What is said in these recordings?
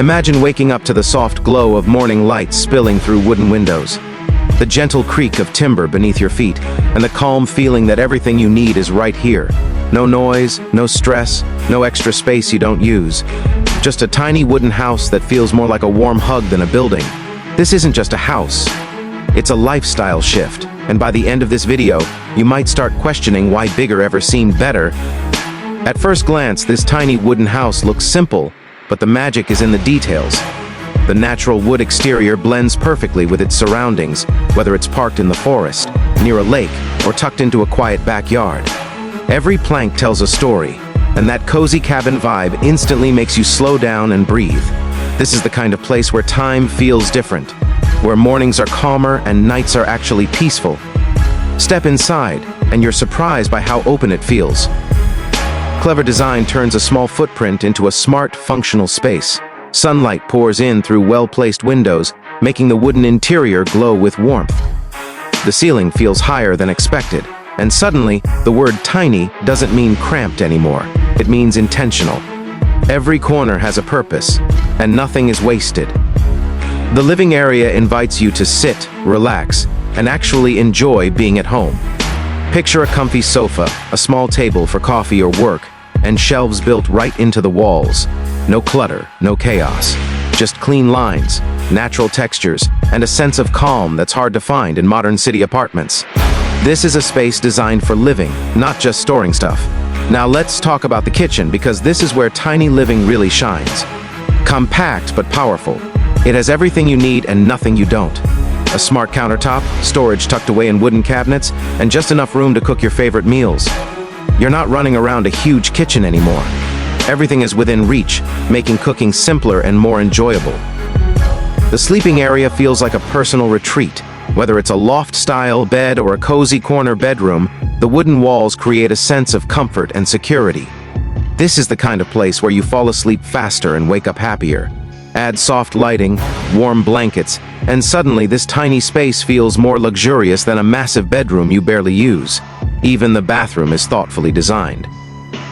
Imagine waking up to the soft glow of morning lights spilling through wooden windows, the gentle creak of timber beneath your feet, and the calm feeling that everything you need is right here. No noise, no stress, no extra space you don't use. Just a tiny wooden house that feels more like a warm hug than a building. This isn't just a house. It's a lifestyle shift, and by the end of this video, you might start questioning why bigger ever seemed better. At first glance, this tiny wooden house looks simple, but the magic is in the details. The natural wood exterior blends perfectly with its surroundings, whether it's parked in the forest, near a lake, or tucked into a quiet backyard. Every plank tells a story, and that cozy cabin vibe instantly makes you slow down and breathe. This is the kind of place where time feels different, where mornings are calmer and nights are actually peaceful. Step inside, and you're surprised by how open it feels. Clever design turns a small footprint into a smart, functional space. Sunlight pours in through well-placed windows, making the wooden interior glow with warmth. The ceiling feels higher than expected, and suddenly, the word tiny doesn't mean cramped anymore. It means intentional. Every corner has a purpose, and nothing is wasted. The living area invites you to sit, relax, and actually enjoy being at home. Picture a comfy sofa, a small table for coffee or work, and shelves built right into the walls. No clutter, no chaos. Just clean lines, natural textures, and a sense of calm that's hard to find in modern city apartments. This is a space designed for living, not just storing stuff. Now let's talk about the kitchen, because this is where tiny living really shines. Compact but powerful. It has everything you need and nothing you don't. A smart countertop, storage tucked away in wooden cabinets, and just enough room to cook your favorite meals. You're not running around a huge kitchen anymore. Everything is within reach, making cooking simpler and more enjoyable. The sleeping area feels like a personal retreat. Whether it's a loft-style bed or a cozy corner bedroom, the wooden walls create a sense of comfort and security. This is the kind of place where you fall asleep faster and wake up happier. Add soft lighting, warm blankets, and suddenly this tiny space feels more luxurious than a massive bedroom you barely use. Even the bathroom is thoughtfully designed.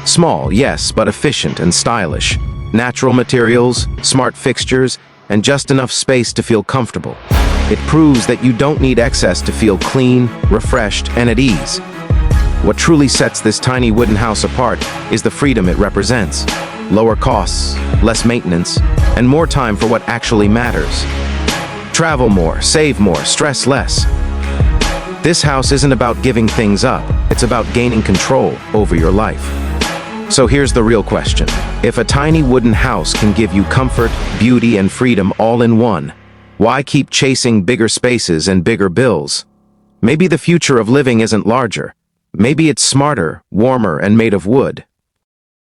Small, yes, but efficient and stylish. Natural materials, smart fixtures, and just enough space to feel comfortable. It proves that you don't need excess to feel clean, refreshed, and at ease. What truly sets this tiny wooden house apart is the freedom it represents. Lower costs, less maintenance, and more time for what actually matters. Travel more, save more, stress less. This house isn't about giving things up, it's about gaining control over your life. So here's the real question. If a tiny wooden house can give you comfort, beauty, and freedom all in one, why keep chasing bigger spaces and bigger bills? Maybe the future of living isn't larger. Maybe it's smarter, warmer, and made of wood.